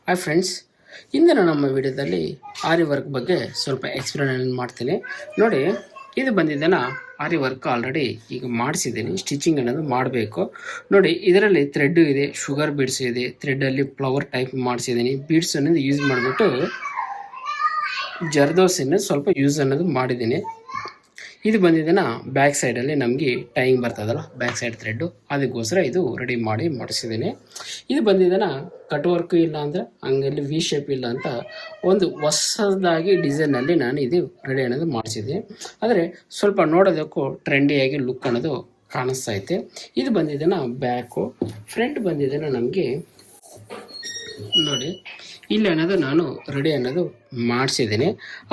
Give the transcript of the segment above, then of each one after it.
Hi friends, ಇಂದಿನ ನಮ್ಮ ವಿಡಿಯೋದಲ್ಲಿ ಆರಿ ವರ್ಕ್ ಬಗ್ಗೆ ಸ್ವಲ್ಪ ಎಕ್ಸ್ಪ್ಲೇನ್ ಮಾಡ್ತೀನಿ. ನೋಡಿ, ಇದು ಬಂದಿದ್ದೇನ ಆರಿ ವರ್ಕ್ ಆಲ್ರೆಡಿ ಈಗ ಮಾಡಿಸಿದ್ದೀನಿ. ಸ್ಟಿಚಿಂಗ್ ಅನ್ನೋದು ಮಾಡಬೇಕು. ನೋಡಿ, ಇದರಲ್ಲಿ ಥ್ರೆಡ್ ಇದೆ, ಶುಗರ್ ಬೀಡ್ಸ್ ಇದೆ, ಥ್ರೆಡ್ಡಲ್ಲಿ ಫ್ಲವರ್ ಟೈಪ್ ಮಾಡಿಸಿದ್ದೀನಿ. ಬೀಡ್ಸ್ ಅನ್ನೋದು ಯೂಸ್ ಮಾಡಿಬಿಟ್ಟು ಜರ್ದೋಸಿನ ಸ್ವಲ್ಪ ಯೂಸ್ ಅನ್ನೋದು ಮಾಡಿದ್ದೀನಿ. ಇದು ಬಂದಿದ್ದೇನ ಬ್ಯಾಕ್ ಸೈಡಲ್ಲಿ ನಮಗೆ ಟೈಯಿಂಗ್ ಬರ್ತದಲ್ಲ, ಬ್ಯಾಕ್ ಸೈಡ್ ಥ್ರೆಡ್ಡು, ಅದಕ್ಕೋಸ್ಕರ ಇದು ರೆಡಿ ಮಾಡಿಸಿದ್ದೀನಿ. ಇದು ಬಂದಿದ್ದೇನ ಕಟ್ ವರ್ಕ್ ಇಲ್ಲ ಅಂದರೆ ಹಂಗಲ್ಲಿ ವಿ ಶೇಪ್ ಇಲ್ಲ ಅಂತ ಒಂದು ಹೊಸದಾಗಿ ಡಿಸೈನಲ್ಲಿ ನಾನು ಇದು ರೆಡಿ ಅನ್ನೋದು ಮಾಡಿಸಿದ್ದೆ. ಆದರೆ ಸ್ವಲ್ಪ ನೋಡೋದಕ್ಕೂ ಟ್ರೆಂಡಿಯಾಗಿ ಲುಕ್ ಅನ್ನೋದು ಕಾಣಿಸ್ತಾ ಐತೆ. ಇದು ಬಂದಿದ್ದೇನ ಬ್ಯಾಕು. ಫ್ರಂಟ್ ಬಂದಿದ್ದೇನ ನಮಗೆ ನೋಡಿ ಇಲ್ಲಿ ಅನ್ನೋದು ನಾನು ರೆಡಿ ಅನ್ನೋದು ಮಾಡಿಸಿದ್ದೀನಿ.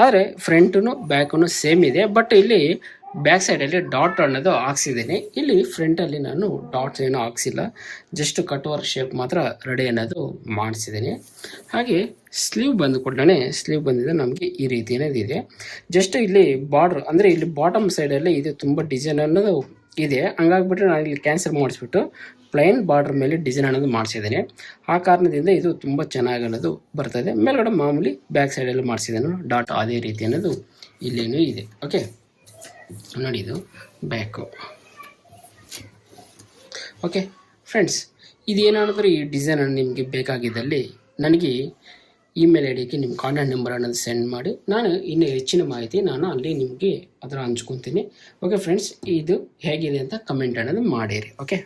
ಆದರೆ ಫ್ರಂಟೂ ಬ್ಯಾಕು ಸೇಮ್ ಇದೆ, ಬಟ್ ಇಲ್ಲಿ ಬ್ಯಾಕ್ ಸೈಡಲ್ಲಿ ಡಾಟ್ ಅನ್ನೋದು ಹಾಕ್ಸಿದ್ದೀನಿ. ಇಲ್ಲಿ ಫ್ರಂಟಲ್ಲಿ ನಾನು ಡಾಟ್ಸ್ ಏನೂ ಹಾಕ್ಸಿಲ್ಲ, ಜಸ್ಟ್ ಕಟ್ ವರ್ಕ್ ಶೇಪ್ ಮಾತ್ರ ರೆಡಿ ಅನ್ನೋದು ಮಾಡಿಸಿದ್ದೀನಿ. ಹಾಗೆ ಸ್ಲೀವ್ ಬಂದು ಕೊಡಲೇ ಸ್ಲೀವ್ ಬಂದಿದೆ ನಮಗೆ ಈ ರೀತಿ ಇದೆ. ಜಸ್ಟ್ ಇಲ್ಲಿ ಬಾರ್ಡ್ರ್ ಅಂದರೆ ಇಲ್ಲಿ ಬಾಟಮ್ ಸೈಡಲ್ಲಿ ಇದು ತುಂಬ ಡಿಸೈನ್ ಅನ್ನೋದು ಇದೆ. ಹಂಗಾಗ್ಬಿಟ್ಟು ನಾನು ಇಲ್ಲಿ ಕ್ಯಾನ್ಸಲ್ ಮಾಡಿಸ್ಬಿಟ್ಟು ಪ್ಲೈನ್ ಬಾರ್ಡರ್ ಮೇಲೆ ಡಿಸೈನ್ ಅನ್ನೋದು ಮಾಡಿಸಿದ್ದೇನೆ. ಆ ಕಾರಣದಿಂದ ಇದು ತುಂಬ ಚೆನ್ನಾಗಿ ಅನ್ನೋದು ಬರ್ತದೆ. ಮೇಲ್ಗಡೆ ಮಾಮೂಲಿ ಬ್ಯಾಕ್ ಸೈಡಲ್ಲಿ ಮಾಡಿಸಿದ್ದೇನೆ ಡಾಟ್ ಅದೇ ರೀತಿ ಅನ್ನೋದು ಇಲ್ಲೇನೂ ಇದೆ. ಓಕೆ, ನೋಡಿ ಇದು ಬ್ಯಾಕು. ಓಕೆ ಫ್ರೆಂಡ್ಸ್, ಇದೇನಾದರೂ ಈ ಡಿಸೈನ್ ನಿಮಗೆ ಬೇಕಾಗಿದ್ದಲ್ಲಿ ನನಗೆ ಇಮೇಲ್ ಐಡಿಗೆ ನಿಮ್ಮ ಕಾಂಟ್ಯಾಕ್ಟ್ ನಂಬರ್ ಅನ್ನೋದು ಸೆಂಡ್ ಮಾಡಿ, ನಾನು ಇನ್ನೂ ಹೆಚ್ಚಿನ ಮಾಹಿತಿ ನಾನು ಅಲ್ಲಿ ನಿಮಗೆ ಅದರ ಹಂಚ್ಕೊತೀನಿ. ಓಕೆ ಫ್ರೆಂಡ್ಸ್, ಇದು ಹೇಗಿದೆ ಅಂತ ಕಮೆಂಟ್ ಅನ್ನೋದು ಮಾಡಿರಿ. ಓಕೆ.